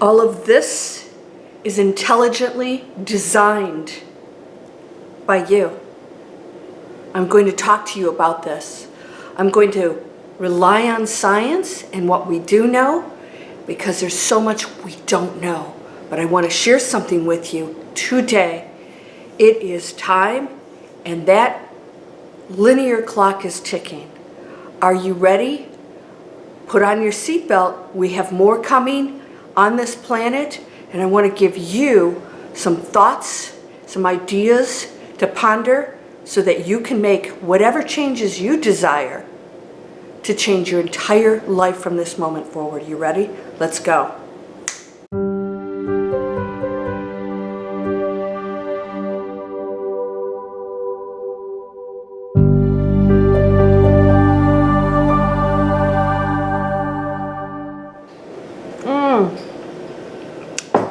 All of this is intelligently designed by you. I'm going to talk to you about this. I'm going to rely on science and what we do know, because there's so much we don't know. But I want to share something with you today. It is time, and that linear clock is ticking. Are you ready? Put on your seatbelt. We have more coming on this planet, and I want to give you some thoughts, some ideas to ponder so that you can make whatever changes you desire to change your entire life from this moment forward. You ready? Let's go.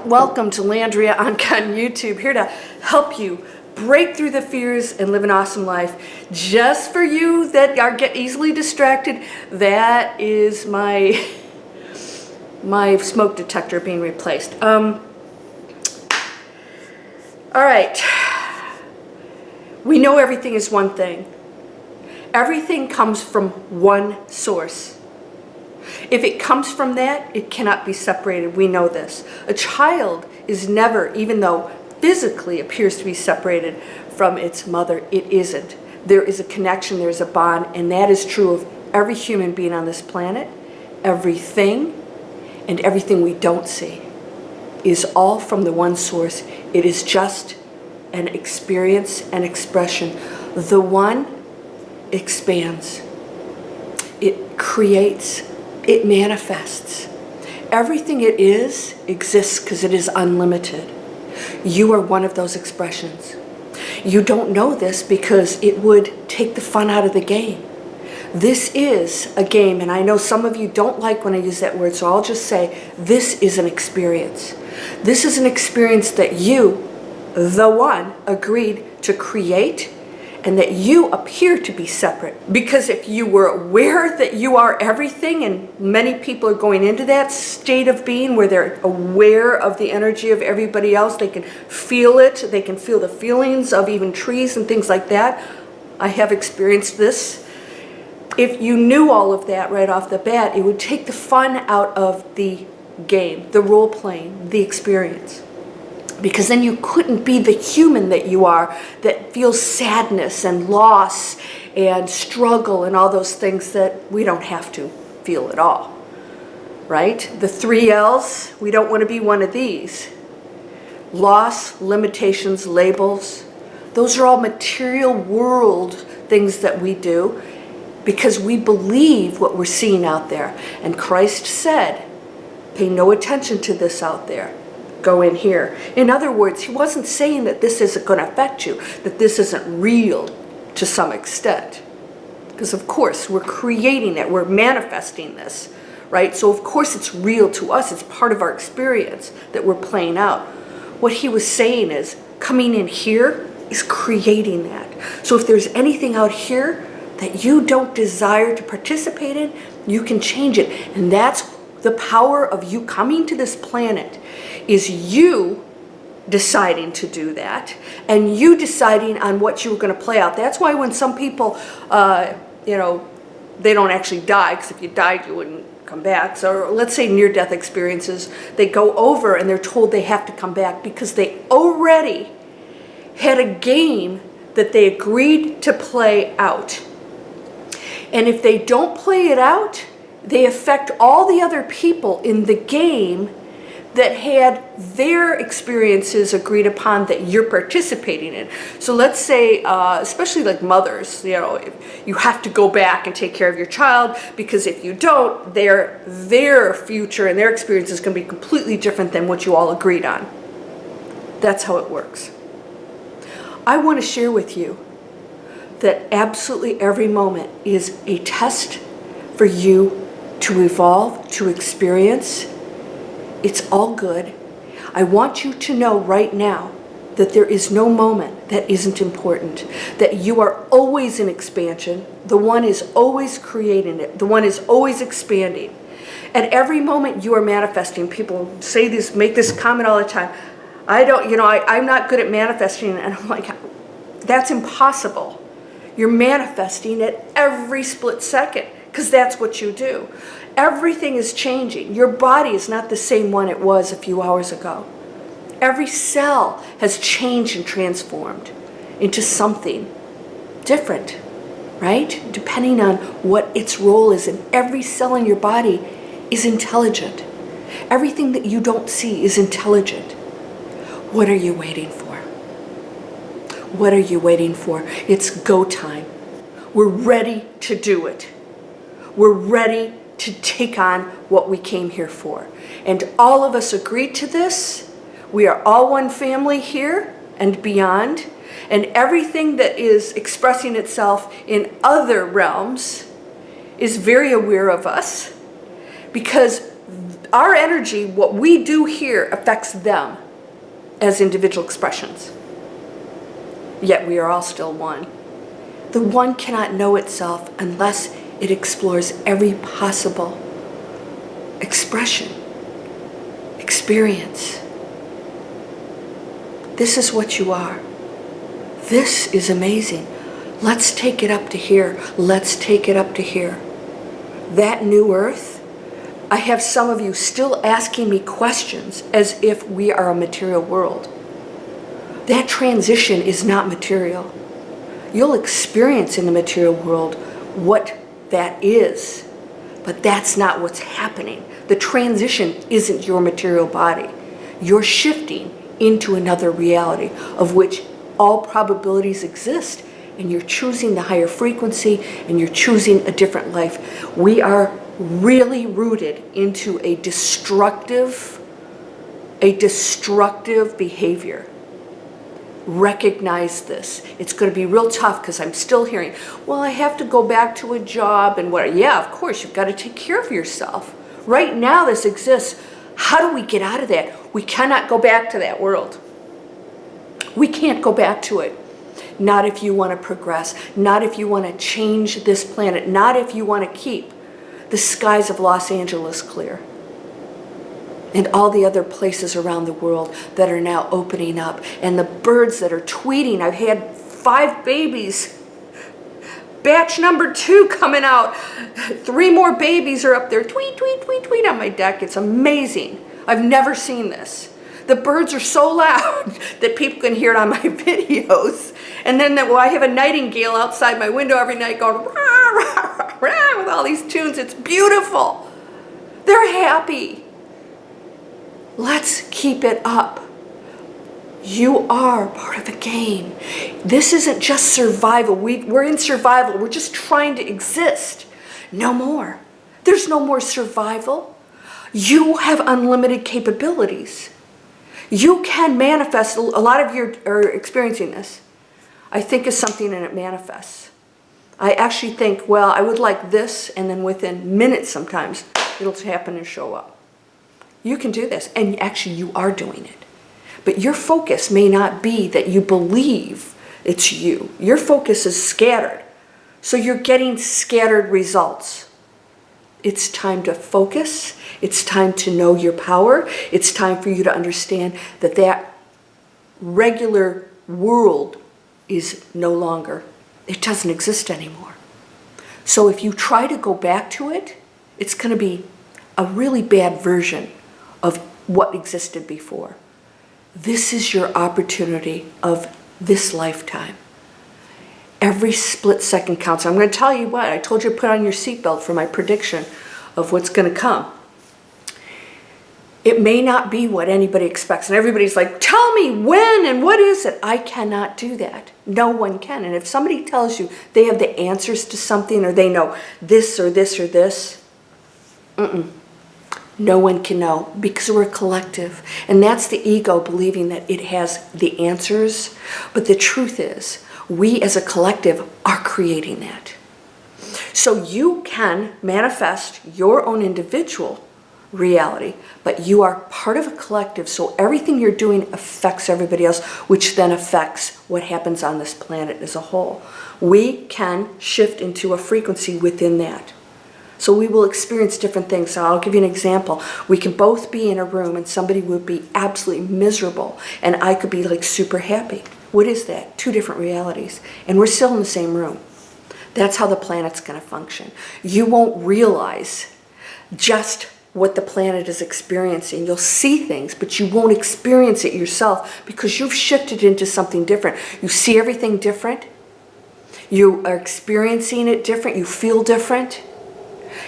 Welcome to Landria Onkka on YouTube, here to help you break through the fears and live an awesome life. Just for you that get easily distracted, that is my smoke detector being replaced. All right. We know everything is one thing. Everything comes from one source. If it comes from that, it cannot be separated. We know this. A child is never, even though physically appears to be separated from its mother, it isn't. There is a connection, there's a bond, and that is true of every human being on this planet. Everything and everything we don't see is all from the one source. It is just an experience, an expression. The one expands. It creates. It manifests. Everything it is exists because it is unlimited. You are one of those expressions. You don't know this because it would take the fun out of the game. This is a game, and I know some of you don't like when I use that word, so I'll just say this is an experience. This is an experience that you, the one, agreed to create, and that you appear to be separate. Because if you were aware that you are everything, and many people are going into that state of being where they're aware of the energy of everybody else, they can feel it, they can feel the feelings of even trees and things like that. I have experienced this. If you knew all of that right off the bat, it would take the fun out of the game, the role playing, the experience. Because then you couldn't be the human that you are, that feels sadness and loss and struggle and all those things that we don't have to feel at all, right? The 3 L's, we don't want to be one of these. Loss, limitations, labels, those are all material world things that we do because we believe what we're seeing out there. And Christ said, pay no attention to this out there. Go in here. In other words, he wasn't saying that this isn't going to affect you, that this isn't real to some extent. Because of course, we're creating it, we're manifesting this, right? So of course it's real to us, it's part of our experience that we're playing out. What he was saying is, coming in here is creating that. So if there's anything out here that you don't desire to participate in, you can change it. And that's the power of you coming to this planet, is you deciding to do that and you deciding on what you were going to play out. That's why when some people, they don't actually die, because if you died, you wouldn't come back. So let's say near-death experiences, they go over and they're told they have to come back because they already had a game that they agreed to play out. And if they don't play it out, they affect all the other people in the game that had their experiences agreed upon that you're participating in. So let's say, especially like mothers, you have to go back and take care of your child, because if you don't, their future and their experience is going to be completely different than what you all agreed on. That's how it works. I want to share with you that absolutely every moment is a test for you to evolve, to experience. It's all good. I want you to know right now that there is no moment that isn't important, that you are always in expansion. The one is always creating it. The one is always expanding. At every moment you are manifesting. People say this, make this comment all the time. I'm not good at manifesting. And I'm like, that's impossible. You're manifesting at every split second because that's what you do. Everything is changing. Your body is not the same one it was a few hours ago. Every cell has changed and transformed into something different, right? Depending on what its role is. And every cell in your body is intelligent. Everything that you don't see is intelligent. What are you waiting for? What are you waiting for? It's go time. We're ready to do it. We're ready to take on what we came here for. And all of us agreed to this. We are all one family here and beyond. And everything that is expressing itself in other realms is very aware of us, because our energy, what we do here, affects them as individual expressions. Yet we are all still one. The one cannot know itself unless it explores every possible expression, experience. This is what you are. This is amazing. Let's take it up to here. Let's take it up to here. That new earth, I have some of you still asking me questions as if we are a material world. That transition is not material. You'll experience in the material world what that is, but that's not what's happening. The transition isn't your material body. You're shifting into another reality of which all probabilities exist, and you're choosing the higher frequency and you're choosing a different life. We are really rooted into a destructive behavior. Recognize this. It's going to be real tough because I'm still hearing, well, I have to go back to a job and what? Yeah, of course, you've got to take care of yourself. Right now this exists. How do we get out of that? We cannot go back to that world. We can't go back to it. Not if you want to progress. Not if you want to change this planet. Not if you want to keep the skies of Los Angeles clear. And all the other places around the world that are now opening up. And the birds that are tweeting. I've had 5 babies. Batch number 2 coming out. 3 more babies are up there. Tweet, tweet, tweet, tweet on my deck. It's amazing. I've never seen this. The birds are so loud that people can hear it on my videos. And then I have a nightingale outside my window every night going rah, rah, rah, rah, with all these tunes. It's beautiful. They're happy. Let's keep it up. You are part of the game. This isn't just survival. We're in survival. We're just trying to exist. No more. There's no more survival. You have unlimited capabilities. You can manifest. A lot of you are experiencing this. I think of something and it manifests. I actually think, well, I would like this, and then within minutes sometimes, it'll happen and show up. You can do this, and actually you are doing it. But your focus may not be that you believe it's you. Your focus is scattered. So you're getting scattered results. It's time to focus. It's time to know your power. It's time for you to understand that that regular world is no longer, it doesn't exist anymore. So if you try to go back to it, it's going to be a really bad version of what existed before. This is your opportunity of this lifetime. Every split second counts. I'm going to tell you what, I told you to put on your seatbelt for my prediction of what's going to come. It may not be what anybody expects. And everybody's like, tell me when and what is it? I cannot do that. No one can. And if somebody tells you they have the answers to something, or they know this or this or this, no one can know, because we're a collective. And that's the ego believing that it has the answers. But the truth is, we as a collective are creating that. So you can manifest your own individual reality, but you are part of a collective, so everything you're doing affects everybody else, which then affects what happens on this planet as a whole. We can shift into a frequency within that. So we will experience different things. So I'll give you an example. We can both be in a room and somebody would be absolutely miserable and I could be like super happy. What is that? Two different realities. And we're still in the same room. That's how the planet's going to function. You won't realize just what the planet is experiencing. You'll see things, but you won't experience it yourself because you've shifted into something different. You see everything different. You are experiencing it different. You feel different.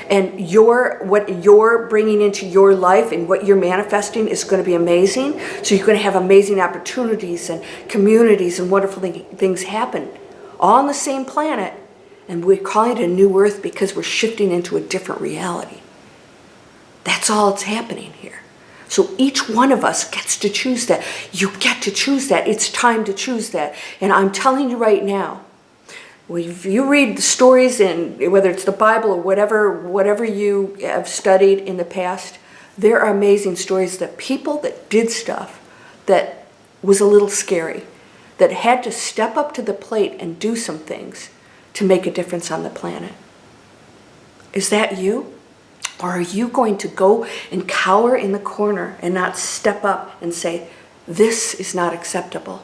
And what you're bringing into your life and what you're manifesting is going to be amazing. So you're going to have amazing opportunities and communities and wonderful things happen all on the same planet. And we're calling it a new earth because we're shifting into a different reality. That's all that's happening here. So each one of us gets to choose that. You get to choose that. It's time to choose that. And I'm telling you right now, if you read the stories, and whether it's the Bible or whatever you have studied in the past, there are amazing stories that people that did stuff that was a little scary, that had to step up to the plate and do some things to make a difference on the planet. Is that you? Or are you going to go and cower in the corner and not step up and say, this is not acceptable?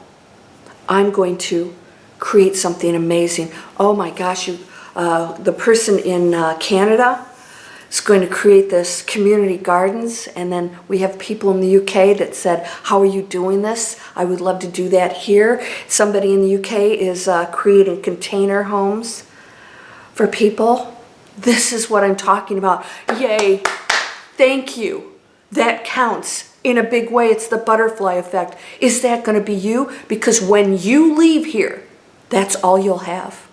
I'm going to create something amazing. Oh my gosh, the person in Canada is going to create this community gardens, and then we have people in the UK that said, how are you doing this? I would love to do that here. Somebody in the UK is creating container homes for people. This is what I'm talking about. Yay. Thank you. That counts. In a big way, it's the butterfly effect. Is that going to be you? Because when you leave here, that's all you'll have.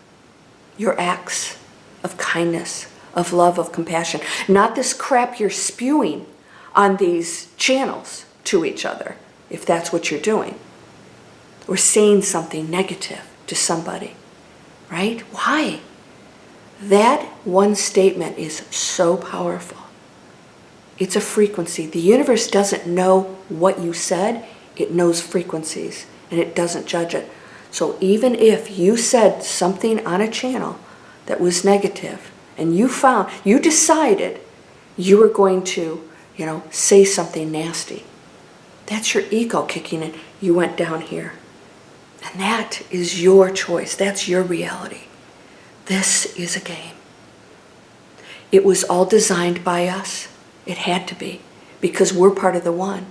Your acts of kindness, of love, of compassion. Not this crap you're spewing on these channels to each other, if that's what you're doing. Or saying something negative to somebody. Right? Why? That one statement is so powerful. It's a frequency. The universe doesn't know what you said. It knows frequencies, and it doesn't judge it. So even if you said something on a channel that was negative, and you decided you were going to, say something nasty, that's your ego kicking in. You went down here. And that is your choice. That's your reality. This is a game. It was all designed by us. It had to be, because we're part of the one.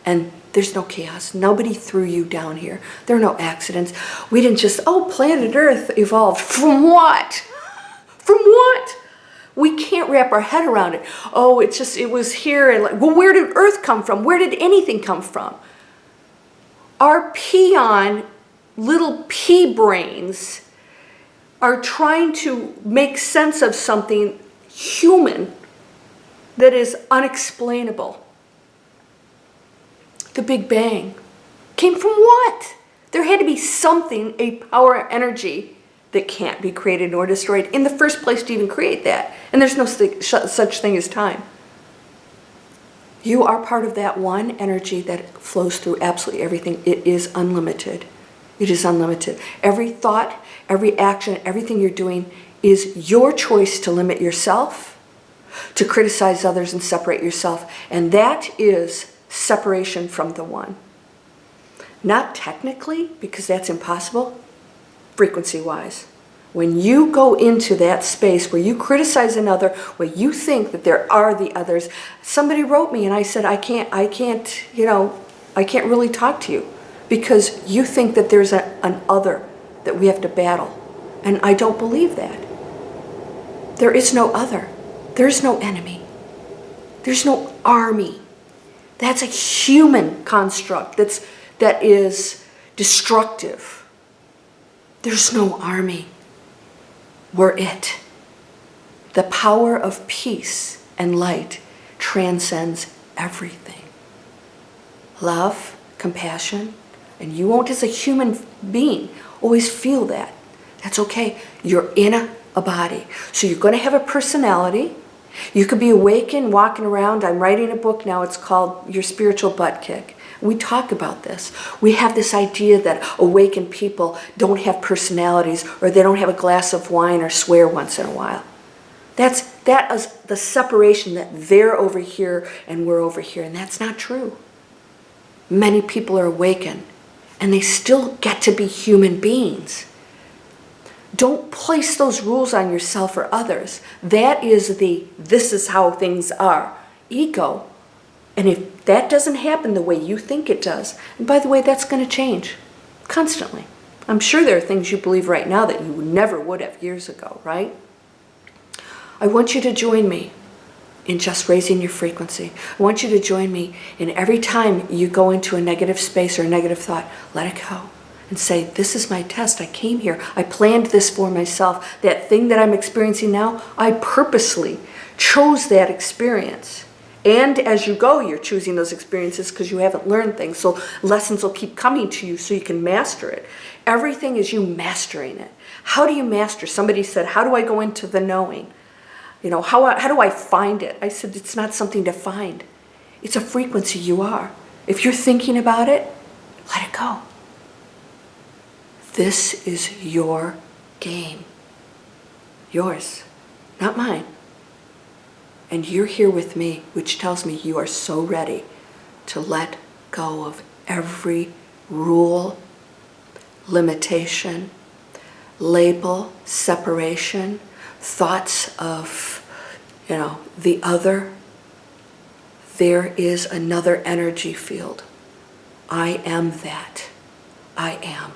And there's no chaos. Nobody threw you down here. There are no accidents. We didn't just, planet Earth evolved. From what? From what? We can't wrap our head around it. It was here. And where did Earth come from? Where did anything come from? Our little pea brains are trying to make sense of something human that is unexplainable. The Big Bang came from what? There had to be something, a power energy that can't be created nor destroyed in the first place to even create that. And there's no such thing as time. You are part of that one energy that flows through absolutely everything. It is unlimited. It is unlimited. Every thought, every action, everything you're doing is your choice to limit yourself, to criticize others and separate yourself. And that is separation from the one. Not technically, because that's impossible, frequency-wise. When you go into that space where you criticize another, where you think that there are the others, somebody wrote me and I said, I can't really talk to you because you think that there's an other that we have to battle. And I don't believe that. There is no other. There's no enemy. There's no army. That's a human construct that is destructive. There's no army. We're it. The power of peace and light transcends everything. Love, compassion, and you won't, as a human being, always feel that. That's okay. You're in a body. So you're going to have a personality. You could be awakened, walking around. I'm writing a book now. It's called Your Spiritual Butt Kick. We talk about this. We have this idea that awakened people don't have personalities, or they don't have a glass of wine or swear once in a while. That's That is the separation, that they're over here and we're over here, and that's not true. Many people are awakened, and they still get to be human beings. Don't place those rules on yourself or others. That is this is how things are, ego. And if that doesn't happen the way you think it does, and by the way, that's going to change constantly. I'm sure there are things you believe right now that you never would have years ago, right? I want you to join me in just raising your frequency. I want you to join me in every time you go into a negative space or a negative thought, let it go. And say, this is my test. I came here. I planned this for myself. That thing that I'm experiencing now, I purposely chose that experience. And as you go, you're choosing those experiences because you haven't learned things. So lessons will keep coming to you so you can master it. Everything is you mastering it. How do you master? Somebody said, how do I go into the knowing? You know, how do I find it? I said, it's not something to find. It's a frequency you are. If you're thinking about it, let it go. This is your game. Yours, not mine. And you're here with me, which tells me you are so ready to let go of every rule, limitation, label, separation, thoughts of, the other. There is another energy field. I am that. I am.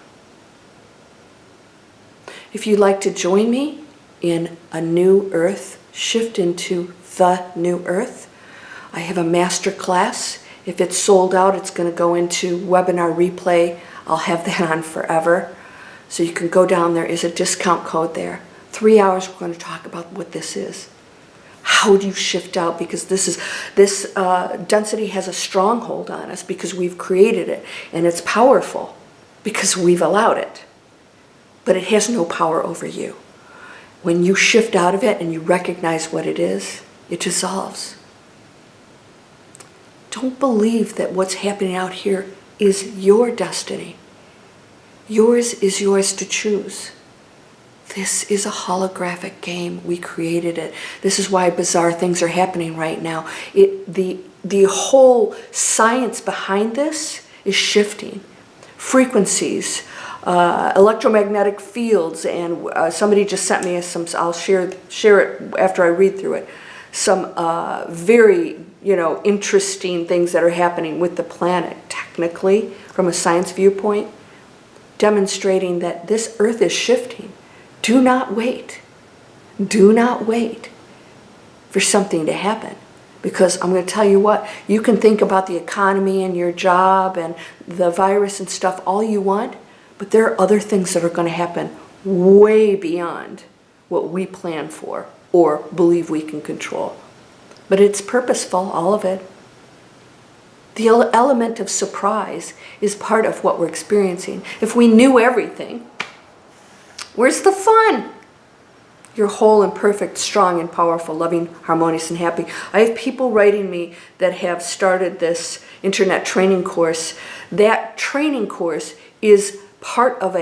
If you'd like to join me in a new earth, shift into the new earth, I have a master class. If it's sold out, it's going to go into webinar replay. I'll have that on forever. So you can go down, there is a discount code there. 3 hours, we're going to talk about what this is. How do you shift out? Because this density has a stronghold on us because we've created it. And it's powerful because we've allowed it. But it has no power over you. When you shift out of it and you recognize what it is, it dissolves. Don't believe that what's happening out here is your destiny. Yours is yours to choose. This is a holographic game. We created it. This is why bizarre things are happening right now. The whole science behind this is shifting. Frequencies, electromagnetic fields, and somebody just sent me some, I'll share it after I read through it, some very interesting things that are happening with the planet, technically, from a science viewpoint, demonstrating that this earth is shifting. Do not wait. Do not wait for something to happen. Because I'm going to tell you what, you can think about the economy and your job and the virus and stuff all you want, but there are other things that are going to happen way beyond what we plan for or believe we can control. But it's purposeful, all of it. The element of surprise is part of what we're experiencing. If we knew everything, where's the fun? You're whole and perfect, strong and powerful, loving, harmonious and happy. I have people writing me that have started this internet training course. That training course is part of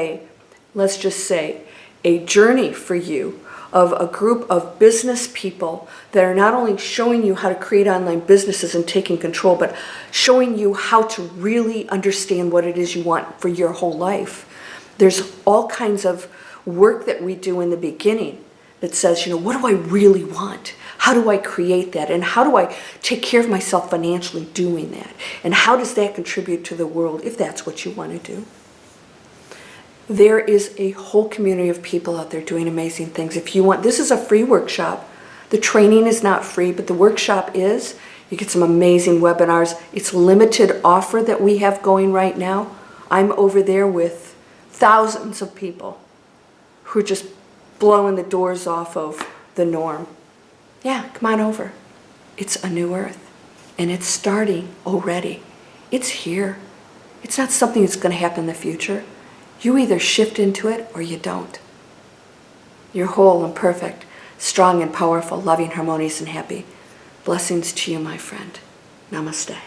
let's just say, a journey for you of a group of business people that are not only showing you how to create online businesses and taking control, but showing you how to really understand what it is you want for your whole life. There's all kinds of work that we do in the beginning that says, what do I really want? How do I create that? And how do I take care of myself financially doing that? And how does that contribute to the world if that's what you want to do? There is a whole community of people out there doing amazing things. If you want, this is a free workshop. The training is not free, but the workshop is. You get some amazing webinars. It's a limited offer that we have going right now. I'm over there with thousands of people who are just blowing the doors off of the norm. Yeah, come on over. It's a new earth, and it's starting already. It's here. It's not something that's going to happen in the future. You either shift into it or you don't. You're whole and perfect, strong and powerful, loving, harmonious, and happy. Blessings to you, my friend. Namaste.